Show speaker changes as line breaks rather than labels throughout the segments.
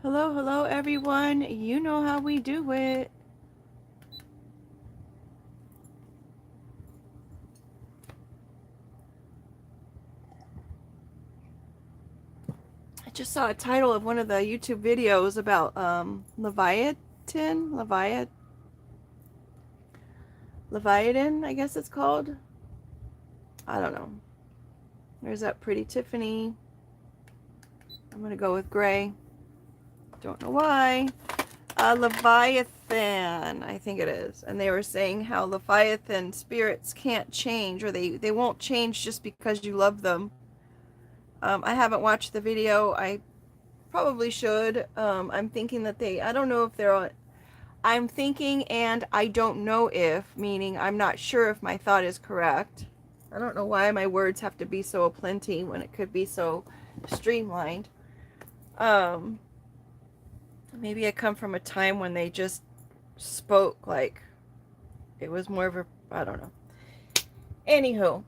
Hello, hello, everyone. You know how we do it. I just saw a title of one of the YouTube videos about Leviathan, I guess it's called. I don't know. There's that pretty Tiffany. I'm gonna go with gray. Don't know why. Leviathan, I think it is. And they were saying how Leviathan spirits can't change, or they won't change just because you love them. I haven't watched the video. I probably should. I'm thinking that I don't know if they're on. I'm thinking and I don't know if, meaning I'm not sure if my thought is correct. I don't know why my words have to be so aplenty when it could be so streamlined. Um, Maybe I come from a time when they just spoke like it was more of a, I don't know. Anywho,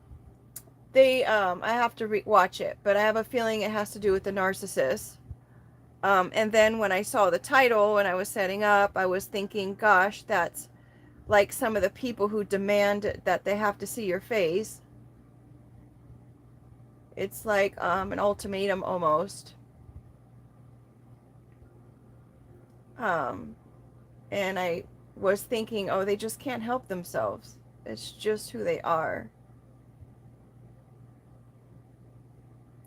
I have to watch it, but I have a feeling it has to do with the narcissist. And then when I saw the title and I was setting up, I was thinking, gosh, that's like some of the people who demand that they have to see your face. It's like an ultimatum almost. Um, and I was thinking, oh, they just can't help themselves. It's just who they are.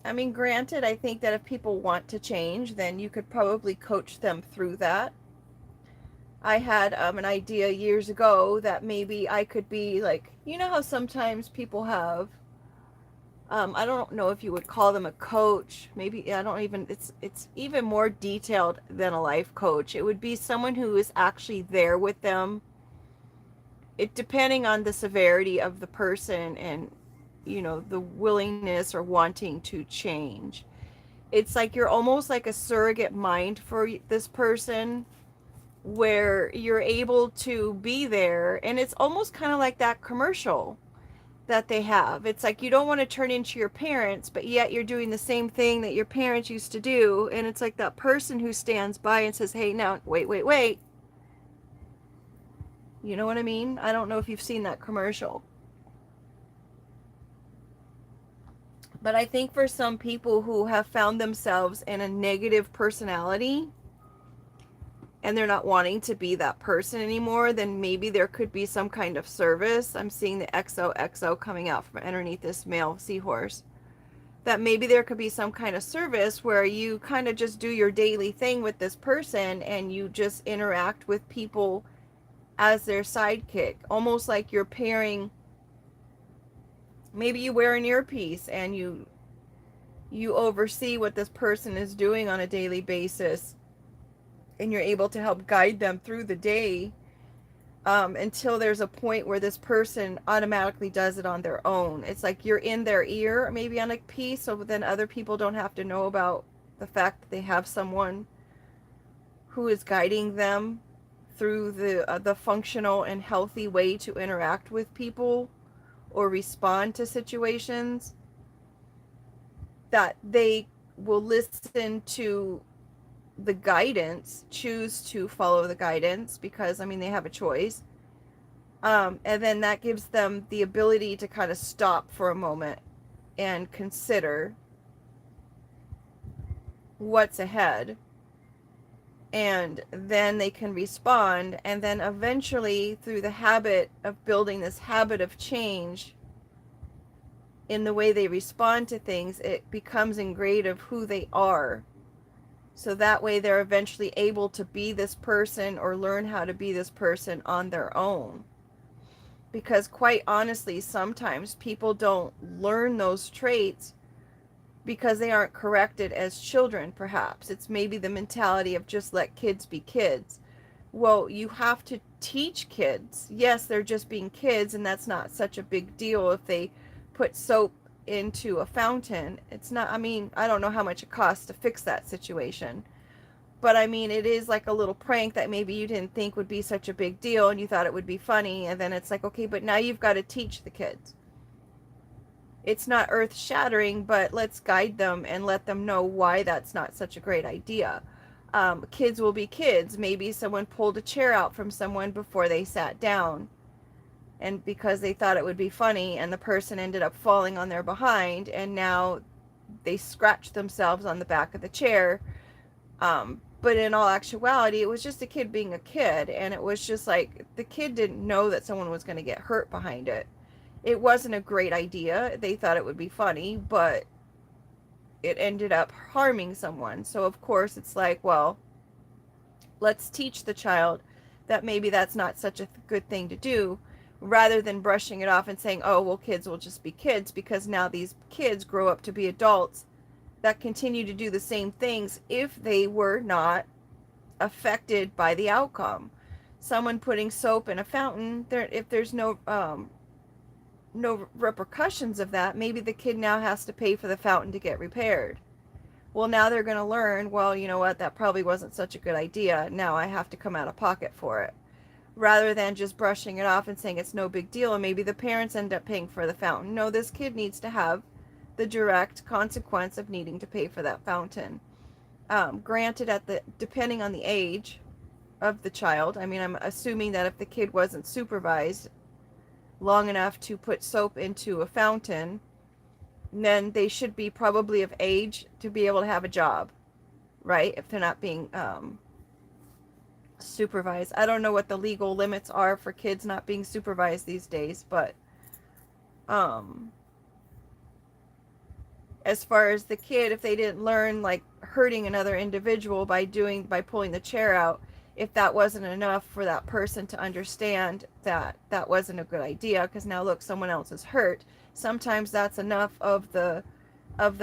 I mean, granted, I think that if people want to change, then you could probably coach them through that. I had an idea years ago that maybe I could be like, you know how sometimes people have, I don't know if you would call them a coach. Maybe I don't even, it's even more detailed than a life coach. It would be someone who is actually there with them. It depending on the severity of the person and, you know, the willingness or wanting to change. It's like you're almost like a surrogate mind for this person where you're able to be there, and it's almost kind of like that commercial that they have. It's like you don't want to turn into your parents, but yet you're doing the same thing that your parents used to do, and it's like that person who stands by and says, hey, now wait, you know what I mean? I don't know if you've seen that commercial, but I think for some people who have found themselves in a negative personality and they're not wanting to be that person anymore, then maybe there could be some kind of service. I'm seeing the XOXO coming out from underneath this male seahorse. That maybe there could be some kind of service where you kind of just do your daily thing with this person and you just interact with people as their sidekick. Almost like you're pairing, maybe you wear an earpiece and you oversee what this person is doing on a daily basis, and you're able to help guide them through the day until there's a point where this person automatically does it on their own. It's like you're in their ear, maybe on a piece, so then other people don't have to know about the fact that they have someone who is guiding them through the functional and healthy way to interact with people or respond to situations, that they will listen to the guidance, choose to follow the guidance, because I mean they have a choice, and then that gives them the ability to kind of stop for a moment and consider what's ahead, and then they can respond, and then eventually through the habit of building this habit of change in the way they respond to things, it becomes ingrained of who they are. So that way they're eventually able to be this person or learn how to be this person on their own. Because quite honestly, sometimes people don't learn those traits because they aren't corrected as children, perhaps. It's maybe the mentality of just let kids be kids. Well, you have to teach kids. Yes, they're just being kids, and that's not such a big deal if they put soap into a fountain. It's not, I mean, I don't know how much it costs to fix that situation. But I mean, it is like a little prank that maybe you didn't think would be such a big deal and you thought it would be funny. And then it's like, okay, but now you've got to teach the kids. It's not earth shattering, but let's guide them and let them know why that's not such a great idea. Kids will be kids. Maybe someone pulled a chair out from someone before they sat down, and because they thought it would be funny, and the person ended up falling on their behind, and now they scratched themselves on the back of the chair. But in all actuality, it was just a kid being a kid, and it was just like the kid didn't know that someone was going to get hurt behind it. It wasn't a great idea. They thought it would be funny, but it ended up harming someone. So, of course, it's like, well, let's teach the child that maybe that's not such a good thing to do, rather than brushing it off and saying, oh, well, kids will just be kids, because now these kids grow up to be adults that continue to do the same things if they were not affected by the outcome. Someone putting soap in a fountain, if there's no repercussions of that, maybe the kid now has to pay for the fountain to get repaired. Well, now they're going to learn, well, you know what, that probably wasn't such a good idea. Now I have to come out of pocket for it. Rather than just brushing it off and saying it's no big deal, and maybe the parents end up paying for the fountain. No, this kid needs to have the direct consequence of needing to pay for that fountain. Granted, depending on the age of the child, I mean, I'm assuming that if the kid wasn't supervised long enough to put soap into a fountain, then they should be probably of age to be able to have a job, right? If they're not being supervised. I don't know what the legal limits are for kids not being supervised these days, but as far as the kid, if they didn't learn like hurting another individual by pulling the chair out, if that wasn't enough for that person to understand that that wasn't a good idea, because now look, someone else is hurt, sometimes that's enough of the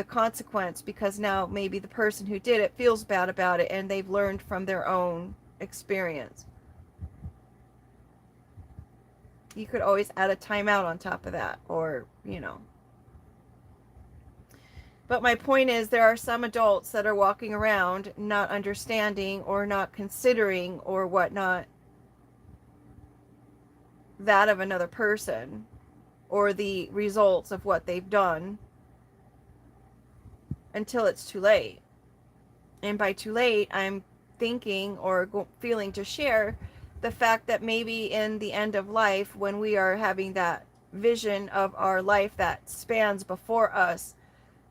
consequence, because now maybe the person who did it feels bad about it, and they've learned from their own experience. You could always add a timeout on top of that, or but my point is, there are some adults that are walking around not understanding or not considering or whatnot that of another person or the results of what they've done until it's too late. And by too late, I'm thinking or feeling to share the fact that maybe in the end of life, when we are having that vision of our life that spans before us,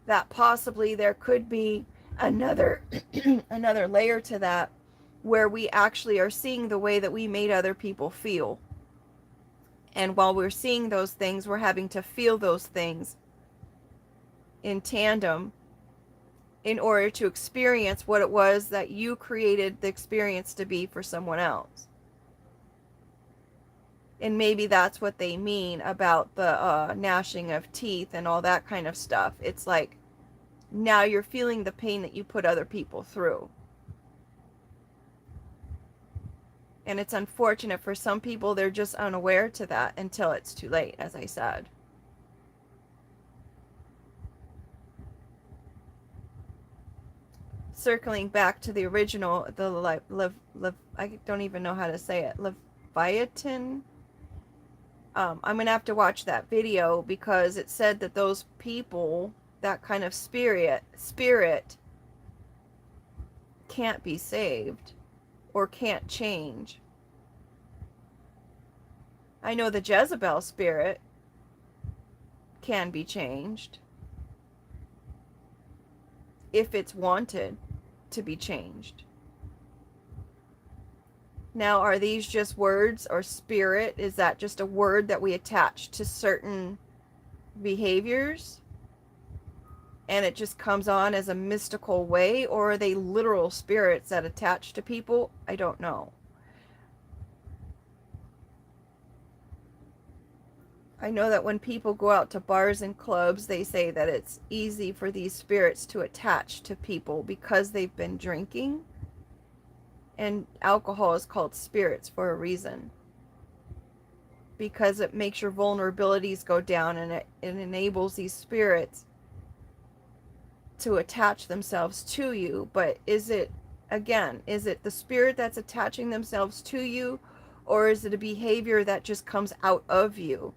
that possibly there could be another another layer to that, where we actually are seeing the way that we made other people feel. And while we're seeing those things, we're having to feel those things in tandem in order to experience what it was that you created the experience to be for someone else. And maybe that's what they mean about the gnashing of teeth and all that kind of stuff. It's like, now you're feeling the pain that you put other people through. And it's unfortunate for some people, they're just unaware to that until it's too late, as I said. Circling back to the original, I don't even know how to say it, Leviathan. I'm going to have to watch that video, because it said that those people, that kind of spirit can't be saved or can't change. I know the Jezebel spirit can be changed if it's wanted to be changed. Now, are these just words, or spirit? Is that just a word that we attach to certain behaviors and it just comes on as a mystical way? Or are they literal spirits that attach to people? I don't know. I know that when people go out to bars and clubs, they say that it's easy for these spirits to attach to people because they've been drinking. And alcohol is called spirits for a reason, because it makes your vulnerabilities go down, and it enables these spirits to attach themselves to you. But is it the spirit that's attaching themselves to you, or is it a behavior that just comes out of you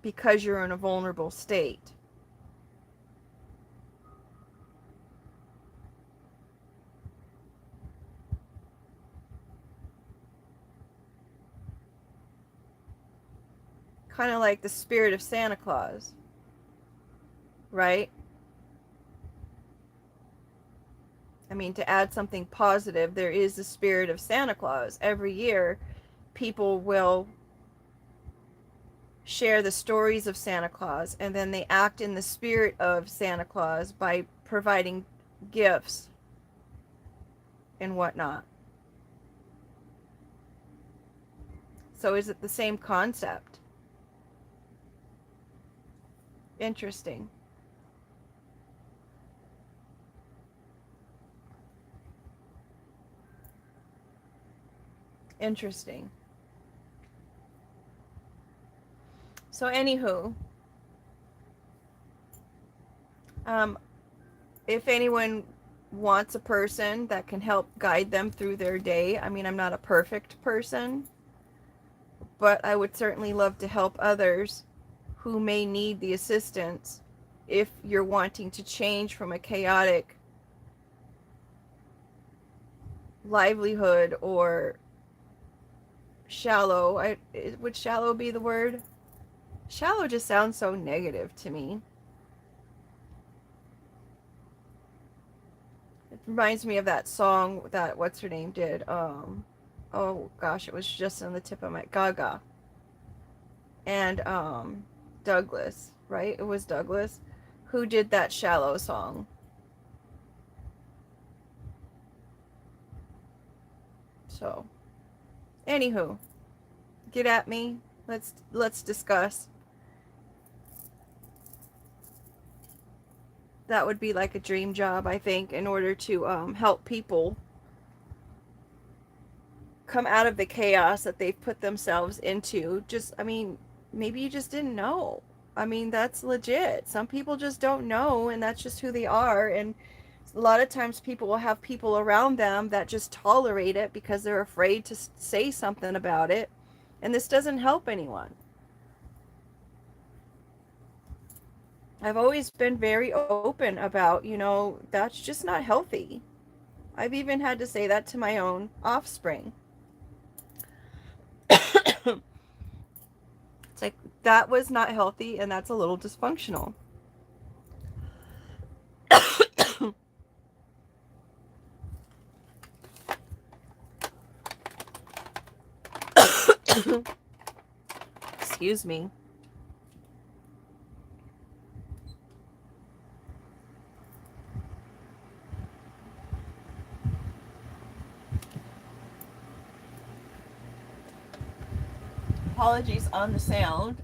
because you're in a vulnerable state? kind of like the spirit of Santa Claus, right? I mean, to add something positive, there is the spirit of Santa Claus. Every year, people will share the stories of Santa Claus, and then they act in the spirit of Santa Claus by providing gifts and whatnot. So is it the same concept? Interesting. Interesting. So anywho, um, if anyone wants a person that can help guide them through their day, I mean, I'm not a perfect person, but I would certainly love to help others who may need the assistance if you're wanting to change from a chaotic livelihood or shallow. Would shallow be the word? Shallow just sounds so negative to me. It reminds me of that song that what's her name did. Oh gosh, it was just on the tip of my Gaga and Douglas, right? It was Douglas who did that shallow song. So, anywho, get at me. Let's discuss. That would be like a dream job, I think, in order to help people come out of the chaos that they've put themselves into. Just, I mean, maybe you just didn't know. I mean, that's legit. Some people just don't know, and that's just who they are. And a lot of times people will have people around them that just tolerate it because they're afraid to say something about it. And this doesn't help anyone. I've always been very open about, that's just not healthy. I've even had to say that to my own offspring. It's like, that was not healthy and that's a little dysfunctional. Excuse me. Apologies on the sound.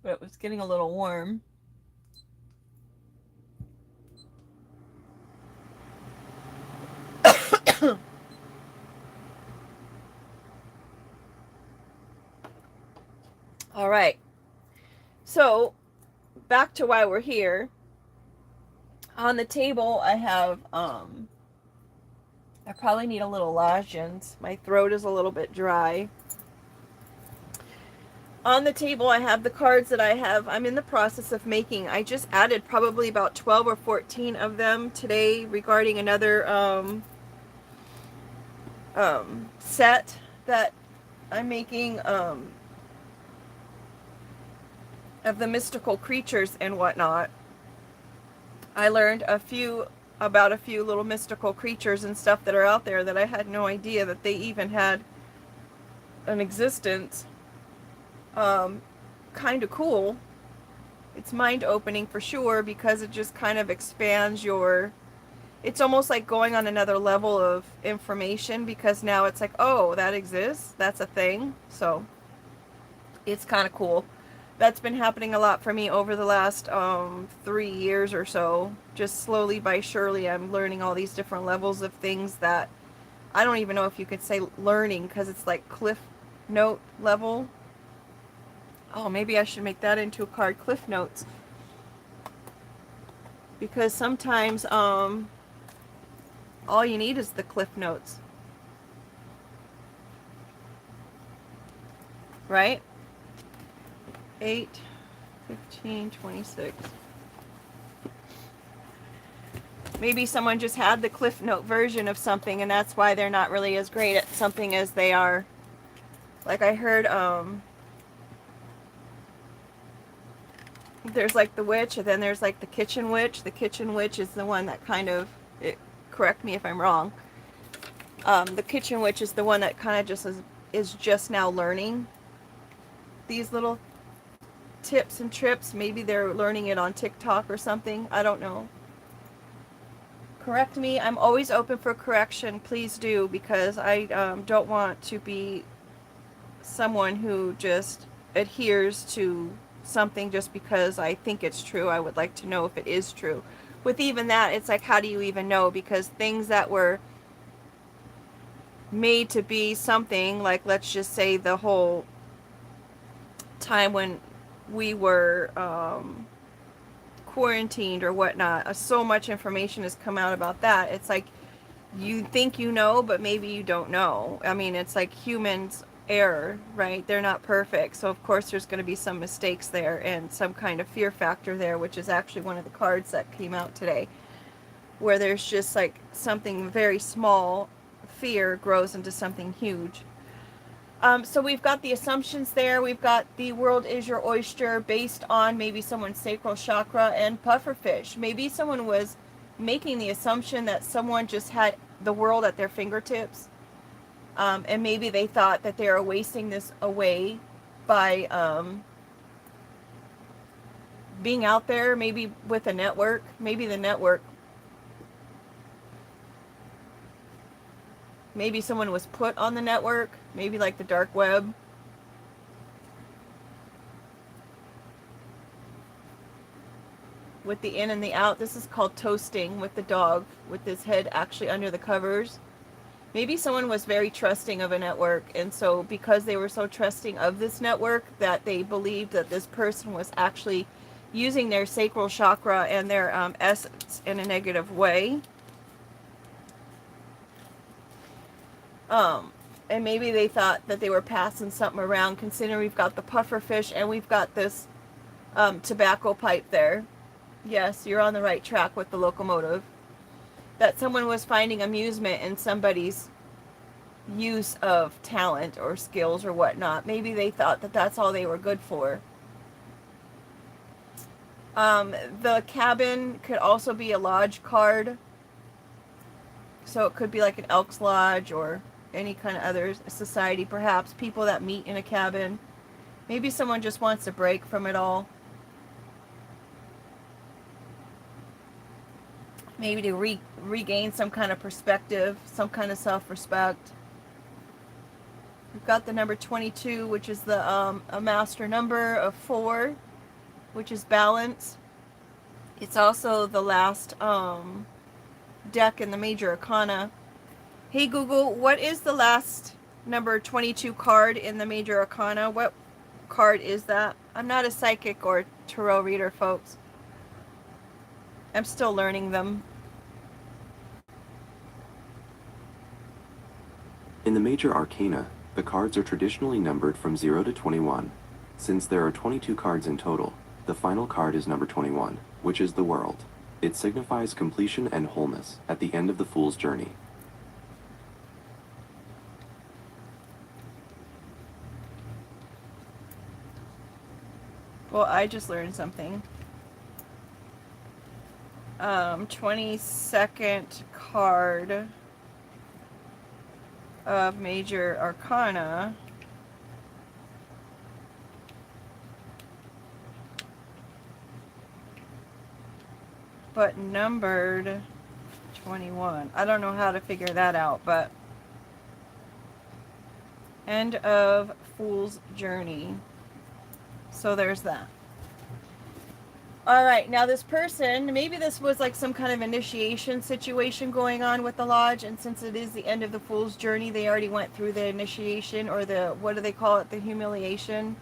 But it was getting a little warm. All right. So, back to why we're here. On the table, I have, I probably need a little lozenges. My throat is a little bit dry. On the table, I have the cards that I'm in the process of making. I just added probably about 12 or 14 of them today regarding another set that I'm making of the mystical creatures and whatnot. I learned about a few little mystical creatures and stuff that are out there that I had no idea that they even had an existence. Kind of cool. It's mind-opening for sure because it just kind of expands it's almost like going on another level of information because now it's like, oh, that exists, that's a thing. So it's kind of cool. That's been happening a lot for me over the last 3 years or so. Just slowly by surely, I'm learning all these different levels of things that I don't even know if you could say learning because it's like cliff note level. Oh, maybe I should make that into a card, cliff notes. Because sometimes all you need is the cliff notes. Right? 8, 15, 26. Maybe someone just had the Cliff Note version of something, and that's why they're not really as great at something as they are. Like I heard, there's like the witch, and then there's like the kitchen witch. The kitchen witch is the one that kind of, correct me if I'm wrong. The kitchen witch is the one that kind of just is just now learning these little tips and trips. Maybe they're learning it on TikTok or something. I don't know. Correct me. I'm always open for correction. Please do, because I don't want to be someone who just adheres to something just because I think it's true. I would like to know if it is true. With even that, it's like, how do you even know? Because things that were made to be something, like let's just say the whole time when we were quarantined or whatnot, so much information has come out about that. It's like you think you know, but maybe you don't know. I mean, it's like humans error, right? They're not perfect, so of course there's going to be some mistakes there and some kind of fear factor there, which is actually one of the cards that came out today, where there's just like something very small, fear grows into something huge. So we've got the assumptions there. We've got the world is your oyster based on maybe someone's sacral chakra and pufferfish. Maybe someone was making the assumption that someone just had the world at their fingertips. And maybe they thought that they were wasting this away by being out there, maybe with a network. Maybe the network. Maybe someone was put on the network. Maybe like the dark web. With the in and the out. This is called toasting with the dog, with his head actually under the covers. Maybe someone was very trusting of a network, and so because they were so trusting of this network that they believed that this person was actually using their sacral chakra and their essence in a negative way. And maybe they thought that they were passing something around, considering we've got the puffer fish and we've got this tobacco pipe there. Yes, you're on the right track with the locomotive. That someone was finding amusement in somebody's use of talent or skills or whatnot. Maybe they thought that that's all they were good for. The cabin could also be a lodge card. So it could be like an Elks Lodge or any kind of other society, perhaps. People that meet in a cabin. Maybe someone just wants a break from it all. Maybe to regain some kind of perspective, some kind of self-respect. We've got the number 22, which is the a master number of 4, which is balance. It's also the last deck in the major arcana. Hey Google, what is the last number 22 card in the major arcana? What card is that? I'm not a psychic or tarot reader, folks. I'm still learning them.
In the major arcana, the cards are traditionally numbered from 0 to 21. Since there are 22 cards in total, the final card is number 21, which is the world. It signifies completion and wholeness at the end of the fool's journey.
Well, I just learned something. 22nd card of major arcana. But numbered 21. I don't know how to figure that out, but end of Fool's Journey. So there's that. Alright, now this person, maybe this was like some kind of initiation situation going on with the lodge, and since it is the end of the Fool's Journey, they already went through the initiation, or the, what do they call it, the humiliation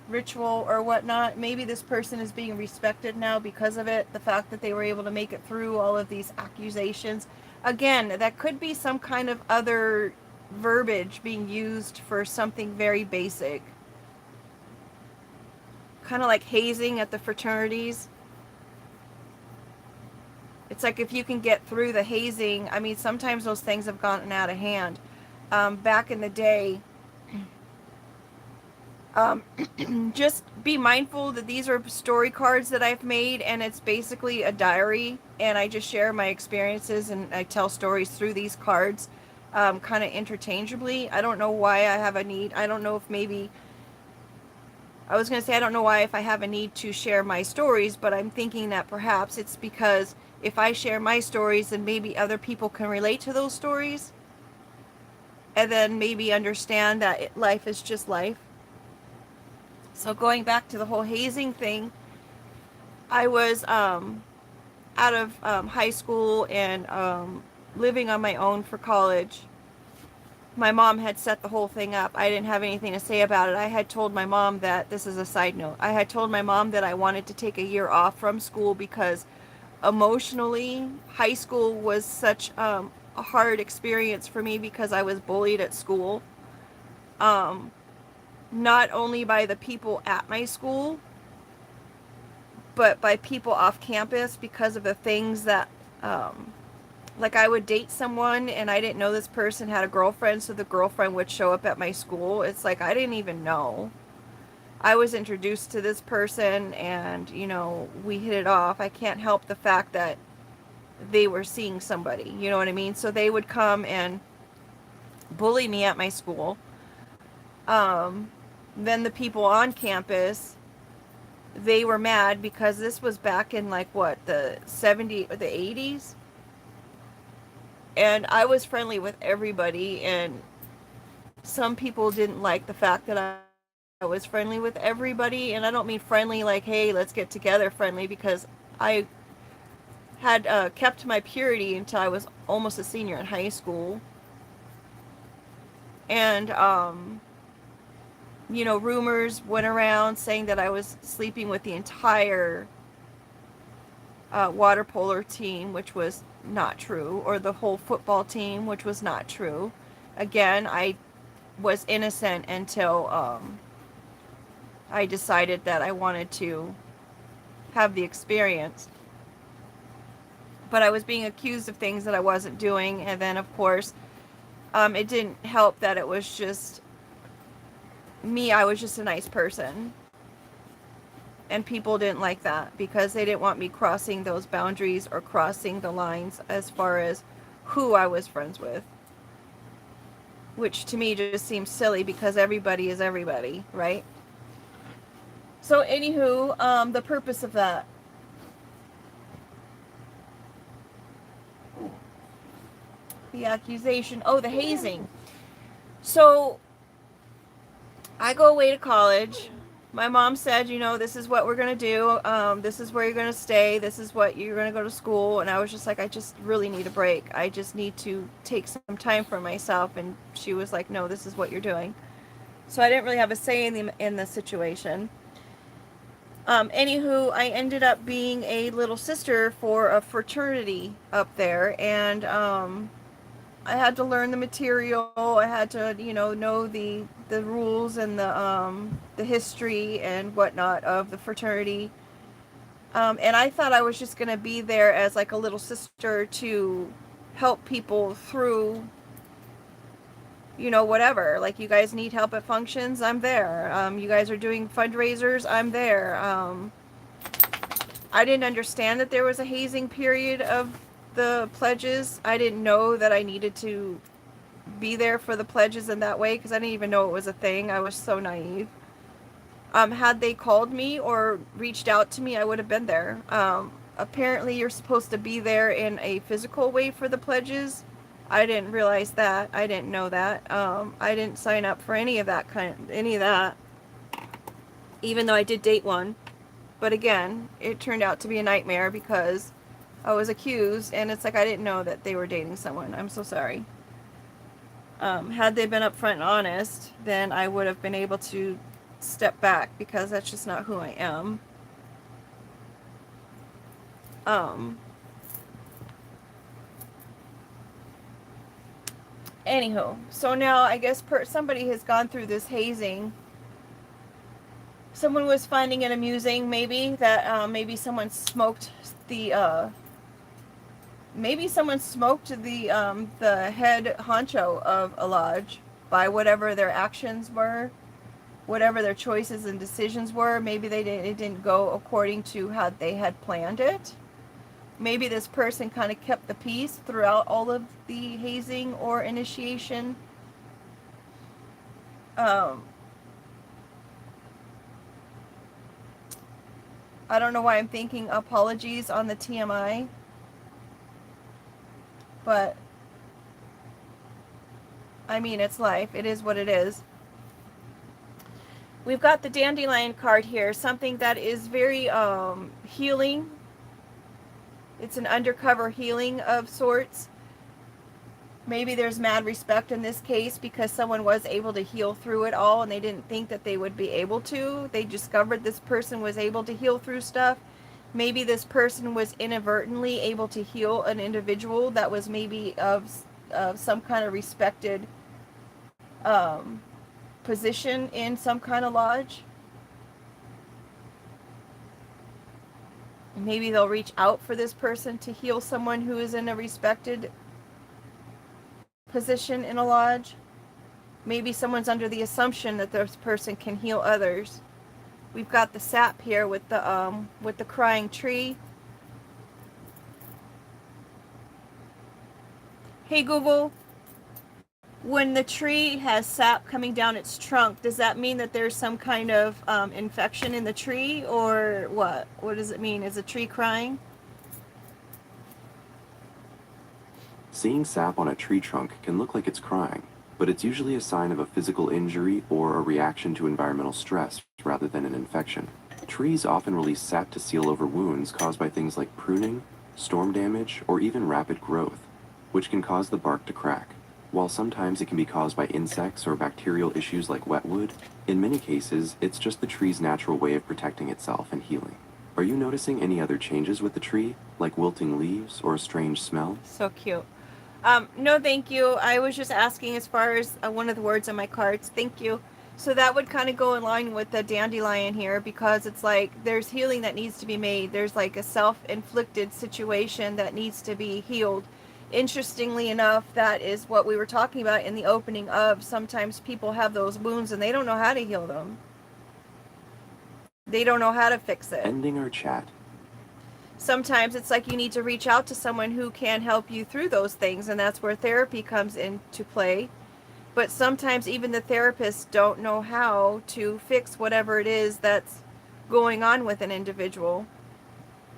ritual or whatnot. Maybe this person is being respected now because of it, the fact that they were able to make it through all of these accusations. Again, that could be some kind of other verbiage being used for something very basic. Kind of like hazing at the fraternities. It's like if you can get through the hazing, I mean, sometimes those things have gotten out of hand. Back in the day, um, just be mindful that these are story cards that I've made, and it's basically a diary, and I just share my experiences and I tell stories through these cards, kind of interchangeably. I don't know why I have a need. I don't know if maybe I was going to say I don't know why if I have a need to share my stories, but I'm thinking that perhaps it's because if I share my stories, then maybe other people can relate to those stories, and then maybe understand that life is just life. So going back to the whole hazing thing, I was out of high school and living on my own for college. My mom had set the whole thing up. I didn't have anything to say about it. I had told my mom that, this is a side note, I had told my mom that I wanted to take a year off from school because emotionally, high school was such a hard experience for me because I was bullied at school. Um, Not only by the people at my school, but by people off campus because of the things that, um, like I would date someone and I didn't know this person had a girlfriend, so the girlfriend would show up at my school. It's like I didn't even know. I was introduced to this person and, we hit it off. I can't help the fact that they were seeing somebody, you know what I mean? So they would come and bully me at my school. Um, then the people on campus, they were mad because this was back in like what, the 70s or the 80s? And I was friendly with everybody, and some people didn't like the fact that I was friendly with everybody, and I don't mean friendly like, hey, let's get together friendly, because I had kept my purity until I was almost a senior in high school. And rumors went around saying that I was sleeping with the entire water polo team, which was not true, or the whole football team, which was not true. Again, I was innocent until I decided that I wanted to have the experience. But I was being accused of things that I wasn't doing, and then, of course, it didn't help that it was just me. I was just a nice person. And people didn't like that because they didn't want me crossing those boundaries or crossing the lines as far as who I was friends with. Which to me just seems silly because everybody is everybody, right? So, anywho, the purpose of that. The accusation. Oh, the hazing. So, I go away to college. My mom said, this is what we're going to do. This is where you're going to stay. This is what you're going to go to school. And I was just like, I just really need a break. I just need to take some time for myself. And she was like, no, this is what you're doing. So I didn't really have a say in the situation. Anywho, I ended up being a little sister for a fraternity up there. And I had to learn the material. I had to, know the rules and the history and whatnot of the fraternity. And I thought I was just gonna be there as like a little sister to help people through, whatever. Like, you guys need help at functions, I'm there. You guys are doing fundraisers, I'm there. I didn't understand that there was a hazing period of the pledges. I didn't know that I needed to be there for the pledges in that way because I didn't even know it was a thing. I was so naive. Had they called me or reached out to me, I would have been there. Apparently, you're supposed to be there in a physical way for the pledges. I didn't realize that. I didn't know that. I didn't sign up for any of that even though I did date one. But again, it turned out to be a nightmare because I was accused, and it's like I didn't know that they were dating someone. I'm so sorry. Had they been upfront and honest, then I would have been able to step back because that's just not who I am. Um, Anywho, so now I guess somebody has gone through this hazing. Someone was finding it amusing, maybe, that maybe someone smoked the maybe someone smoked the head honcho of a lodge by whatever their actions were, whatever their choices and decisions were. Maybe it didn't go according to how they had planned it. Maybe this person kind of kept the peace throughout all of the hazing or initiation. Um, I don't know why I'm thinking apologies on the TMI, but I mean, it's life. It is what it is. We've got the dandelion card here, something that is very healing. It's an undercover healing of sorts. Maybe there's mad respect in this case because someone was able to heal through it all and they didn't think that they would be able to. They discovered this person was able to heal through stuff. Maybe this person was inadvertently able to heal an individual that was maybe of some kind of respected um, position in some kind of lodge. Maybe they'll reach out for this person to heal someone who is in a respected position in a lodge. Maybe someone's under the assumption that this person can heal others. We've got the sap here with the crying tree. Hey Google, when the tree has sap coming down its trunk, does that mean that there's some kind of infection in the tree, or what? What does it mean? Is a tree crying?
Seeing sap on a tree trunk can look like it's crying, but it's usually a sign of a physical injury or a reaction to environmental stress rather than an infection. Trees often release sap to seal over wounds caused by things like pruning, storm damage, or even rapid growth, which can cause the bark to crack. While sometimes it can be caused by insects or bacterial issues like wetwood, in many cases it's just the tree's natural way of protecting itself and healing. Are you noticing any other changes with the tree, like wilting leaves or a strange smell?
So cute. No, thank you. I was just asking as far as one of the words on my cards. Thank you. So that would kind of go in line with the dandelion here because it's like there's healing that needs to be made. There's like a self-inflicted situation that needs to be healed. Interestingly enough, that is what we were talking about in the opening of sometimes people have those wounds and they don't know how to heal them. They don't know how to fix it.
Ending our chat.
Sometimes it's like you need to reach out to someone who can help you through those things, and that's where therapy comes into play. But sometimes even the therapists don't know how to fix whatever it is that's going on with an individual.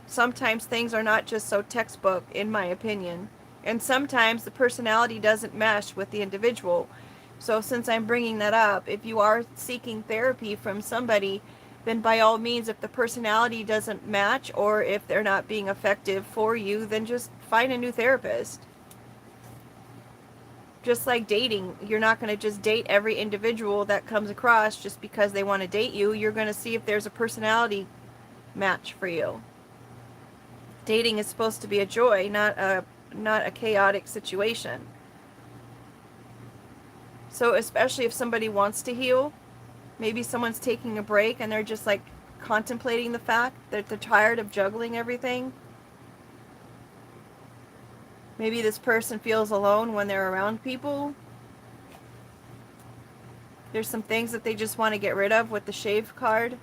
Sometimes things are not just so textbook, in my opinion. And sometimes the personality doesn't mesh with the individual. So since I'm bringing that up, if you are seeking therapy from somebody, then by all means, if the personality doesn't match or if they're not being effective for you, then just find a new therapist. Just like dating, you're not going to just date every individual that comes across just because they want to date you. You're going to see if there's a personality match for you. Dating is supposed to be a joy, not a chaotic situation. So especially if somebody wants to heal, maybe someone's taking a break and they're just like contemplating the fact that they're tired of juggling everything. Maybe this person feels alone when they're around people. There's some things that they just want to get rid of with the shave card.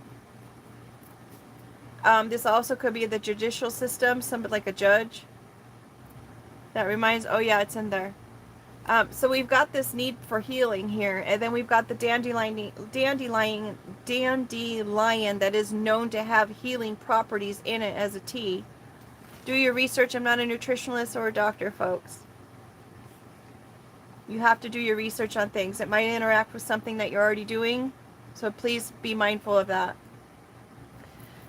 This also could be the judicial system, somebody like a judge. That reminds, oh yeah, it's in there. So we've got this need for healing here, and then we've got the dandelion that is known to have healing properties in it as a tea. Do your research. I'm not a nutritionalist or a doctor, folks. You have to do your research on things. It might interact with something that you're already doing, so please be mindful of that.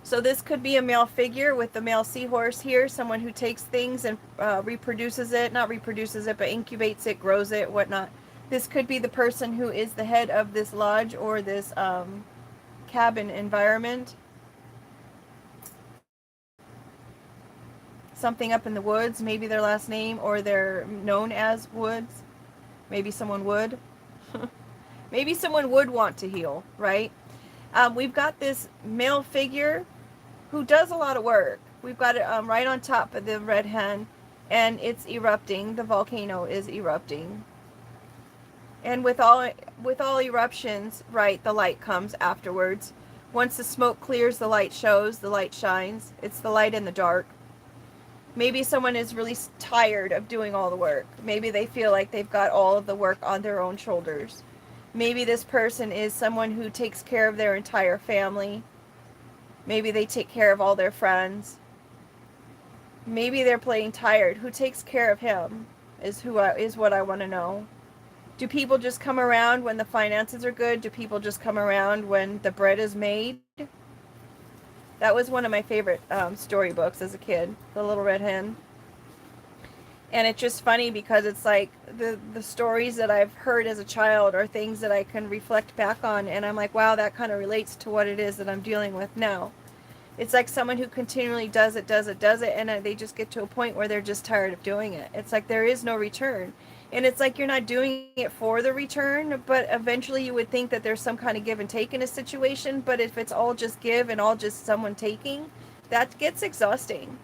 So this could be a male figure with the male seahorse here, someone who takes things and reproduces it, not reproduces it, but incubates it, grows it, whatnot. This could be the person who is the head of this lodge or this cabin environment. Something up in the woods, maybe their last name, or they're known as Woods. Maybe someone would. Maybe someone would want to heal, right? We've got this male figure who does a lot of work. We've got it right on top of the red hen. and it's erupting. The volcano is erupting. And with all eruptions, right, the light comes afterwards. Once the smoke clears, the light shows, the light shines. It's the light in the dark. Maybe someone is really tired of doing all the work. Maybe they feel like they've got all of the work on their own shoulders. Maybe this person is someone who takes care of their entire family. Maybe they take care of all their friends. Maybe they're playing tired. Who takes care of him is what I want to know. Do people just come around when the finances are good? Do people just come around when the bread is made? That was one of my favorite storybooks as a kid, The Little Red Hen. And it's just funny because it's like the stories that I've heard as a child are things that I can reflect back on, and I'm like, wow, that kind of relates to what it is that I'm dealing with now. It's like someone who continually does it, and they just get to a point where they're just tired of doing it. It's like there is no return. And it's like you're not doing it for the return, but eventually you would think that there's some kind of give and take in a situation. But if it's all just give and all just someone taking, that gets exhausting.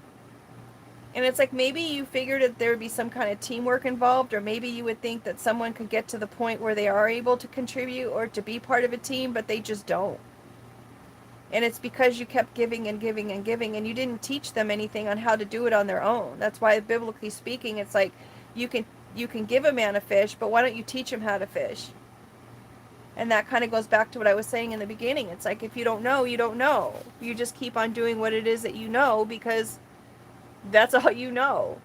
And it's like maybe you figured that there would be some kind of teamwork involved, or maybe you would think that someone could get to the point where they are able to contribute or to be part of a team, but they just don't. And it's because you kept giving and giving and giving, and you didn't teach them anything on how to do it on their own. That's why, biblically speaking, it's like you can you can give a man a fish, but why don't you teach him how to fish? And that kind of goes back to what I was saying in the beginning. It's like if you don't know, you don't know. You just keep on doing what it is that you know because that's all you know.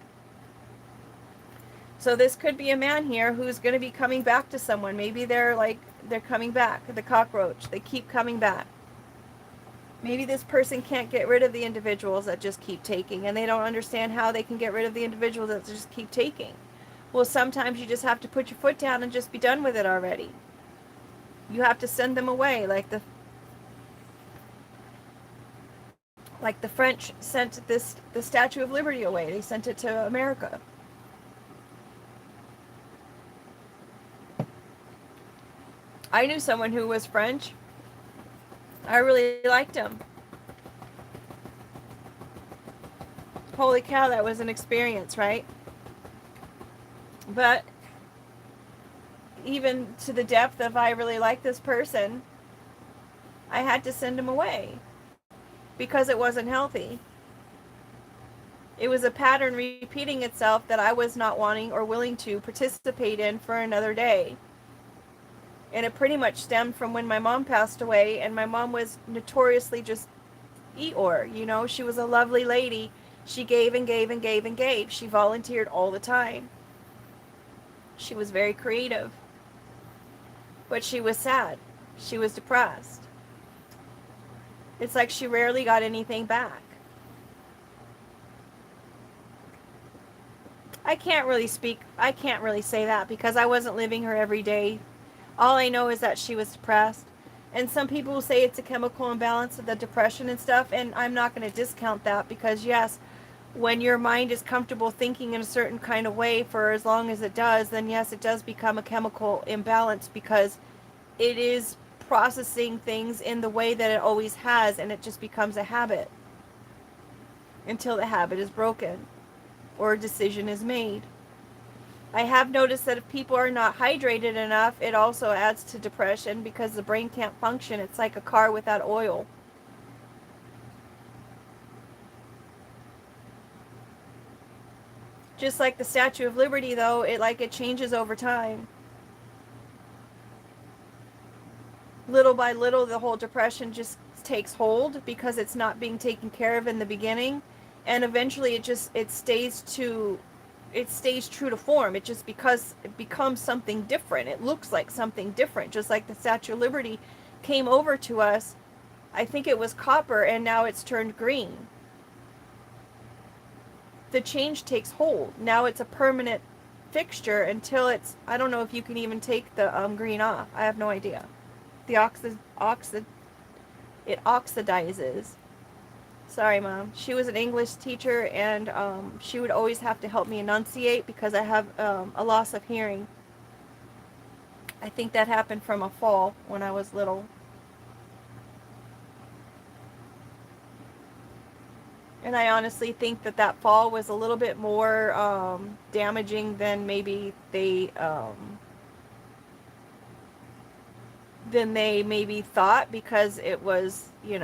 So this could be a man here who's going to be coming back to someone. Maybe they're coming back, the cockroach. They keep coming back. Maybe this person can't get rid of the individuals that just keep taking, and they don't understand how they can get rid of the individuals that just keep taking. Well, sometimes you just have to put your foot down and just be done with it already. You have to send them away, like the French sent the Statue of Liberty away. They sent it to America. I knew someone who was French. I really liked him. Holy cow, that was an experience, right? But even to the depth of I really like this person, I had to send him away because it wasn't healthy. It was a pattern repeating itself that I was not wanting or willing to participate in for another day. And it pretty much stemmed from when my mom passed away, and my mom was notoriously just Eeyore. You know, she was a lovely lady. She gave and gave and gave and gave. She volunteered all the time. She was very creative. But she was sad. She was depressed. It's like she rarely got anything back. I can't really say that because I wasn't living her every day. All I know is that she was depressed. And some people will say it's a chemical imbalance of the depression and stuff, and I'm not going to discount that because, yes, when your mind is comfortable thinking in a certain kind of way for as long as it does, then yes, it does become a chemical imbalance because it is processing things in the way that it always has, and it just becomes a habit until the habit is broken or a decision is made. I have noticed that if people are not hydrated enough, it also adds to depression because the brain can't function. It's like a car without oil. Just like the Statue of Liberty, though, it changes over time. Little by little, the whole depression just takes hold because it's not being taken care of in the beginning, and eventually it stays true to form. It becomes something different. It looks like something different, just like the Statue of Liberty came over to us. I think it was copper, and now it's turned green. The change takes hold. Now it's a permanent fixture until I don't know if you can even take the green off. I have no idea. It oxidizes. Sorry, Mom. She was an English teacher, and she would always have to help me enunciate because I have a loss of hearing. I think that happened from a fall when I was little. And I honestly think that that fall was a little bit more damaging than they maybe thought, because it was, it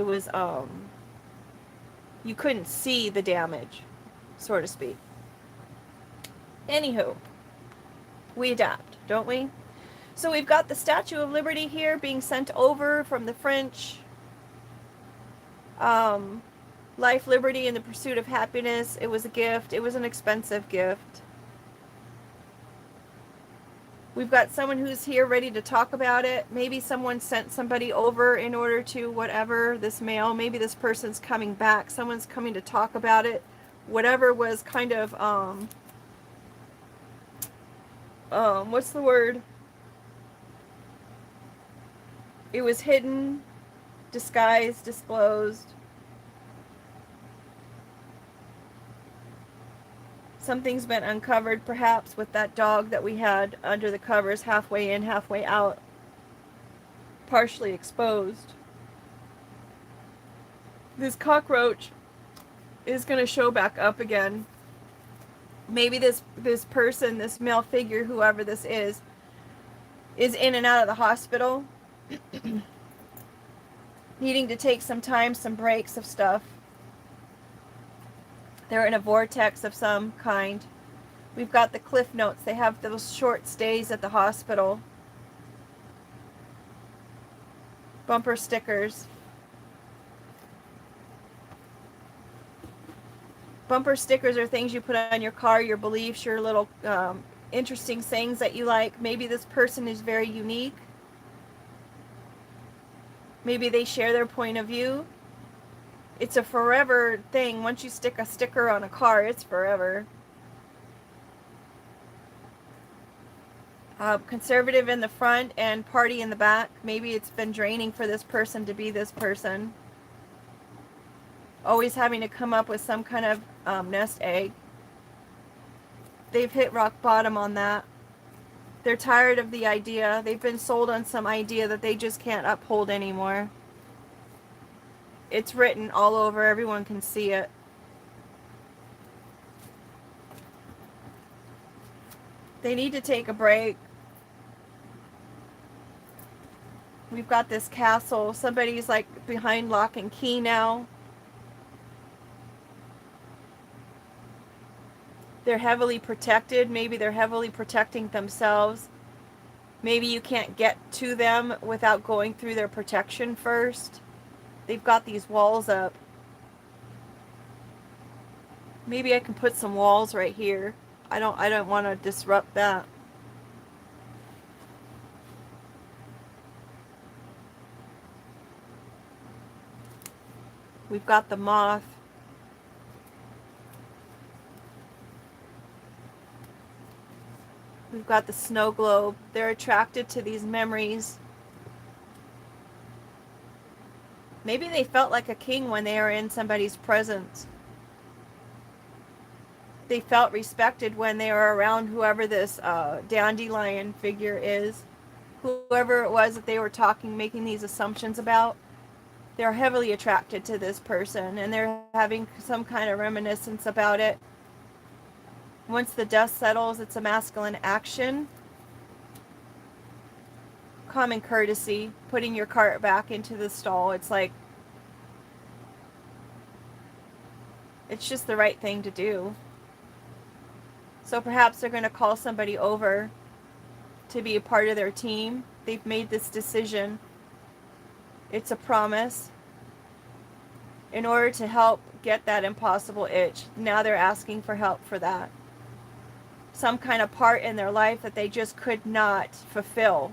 was you couldn't see the damage, so to speak. Anywho, we adapt, don't we? So we've got the Statue of Liberty here being sent over from the French. Um, Life, liberty, and the pursuit of happiness. It was a gift. It was an expensive gift. We've got someone who's here ready to talk about it. Maybe someone sent somebody over in order to whatever, this mail. Maybe this person's coming back. Someone's coming to talk about it. Whatever was kind of, what's the word? It was hidden, disguised, disclosed. Something's been uncovered, perhaps, with that dog that we had under the covers, halfway in, halfway out, partially exposed. This cockroach is going to show back up again. Maybe this person, this male figure, whoever this is in and out of the hospital, needing to take some time, some breaks of stuff. They're in a vortex of some kind. We've got the cliff notes. They have those short stays at the hospital. Bumper stickers. Bumper stickers are things you put on your car, your beliefs, your little interesting sayings that you like. Maybe this person is very unique. Maybe they share their point of view. It's a forever thing. Once you stick a sticker on a car, it's forever. Conservative in the front and party in the back. Maybe it's been draining for this person to be this person. Always having to come up with some kind of nest egg. They've hit rock bottom on that. They're tired of the idea. They've been sold on some idea that they just can't uphold anymore. It's written all over. Everyone can see it. They need to take a break. We've got this castle. Somebody's like behind lock and key now. They're heavily protected. Maybe they're heavily protecting themselves. Maybe you can't get to them without going through their protection first. They've got these walls up. Maybe I can put some walls right here. I don't want to disrupt that. We've got the moth. We've got the snow globe. They're attracted to these memories. Maybe they felt like a king when they were in somebody's presence. They felt respected when they were around whoever this dandelion figure is. Whoever it was that they were making these assumptions about. They're heavily attracted to this person, and they're having some kind of reminiscence about it. Once the dust settles, it's a masculine action. Common courtesy, putting your cart back into the stall. It's like, it's just the right thing to do. So perhaps they're going to call somebody over to be a part of their team. They've made this decision. It's a promise. In order to help get that impossible itch, now they're asking for help for that. Some kind of part in their life that they just could not fulfill.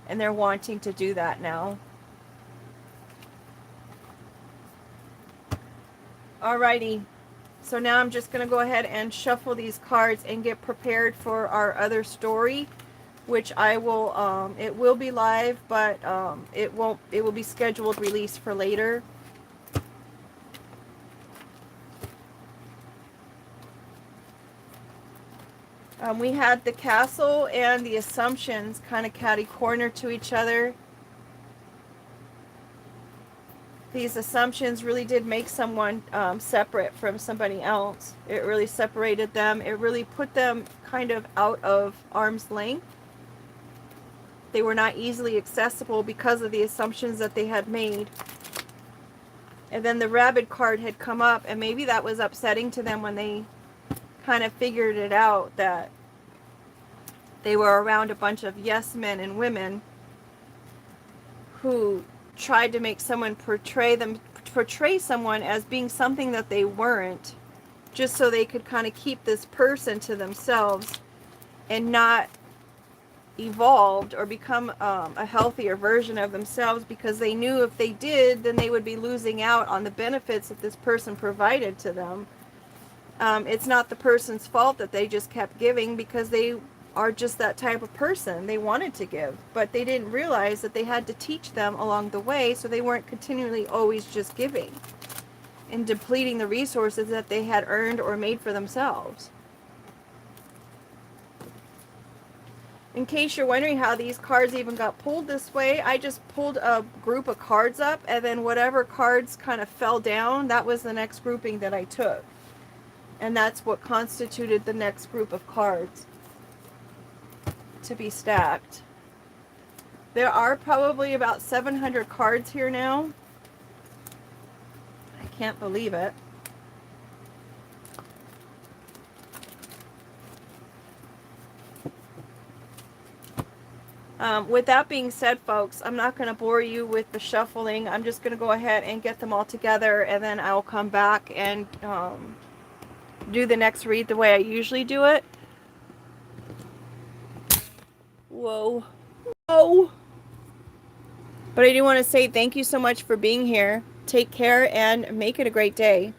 And they're wanting to do that now. Alrighty. So now I'm just going to go ahead and shuffle these cards and get prepared for our other story, which I will, it will be live, but it will be scheduled release for later. We had the castle and the assumptions kind of catty corner to each other. these assumptions really did make someone separate from somebody else. It really separated them. It really put them kind of out of arm's length. They were not easily accessible because of the assumptions that they had made. And then the rabbit card had come up, and maybe that was upsetting to them when they kind of figured it out, that they were around a bunch of yes men and women who tried to make someone portray someone as being something that they weren't, just so they could kind of keep this person to themselves and not evolved or become a healthier version of themselves, because they knew if they did, then they would be losing out on the benefits that this person provided to them. It's not the person's fault that they just kept giving, because they are just that type of person. They wanted to give, but they didn't realize that they had to teach them along the way, so they weren't continually always just giving and depleting the resources that they had earned or made for themselves. In case you're wondering how these cards even got pulled this way, I just pulled a group of cards up, and then whatever cards kind of fell down, that was the next grouping that I took. And that's what constituted the next group of cards to be stacked. There are probably about 700 cards here now. I can't believe it. With that being said, folks, I'm not going to bore you with the shuffling. I'm just going to go ahead and get them all together, and then I'll come back and do the next read the way I usually do it. Whoa. Whoa. But I do want to say thank you so much for being here. Take care and make it a great day.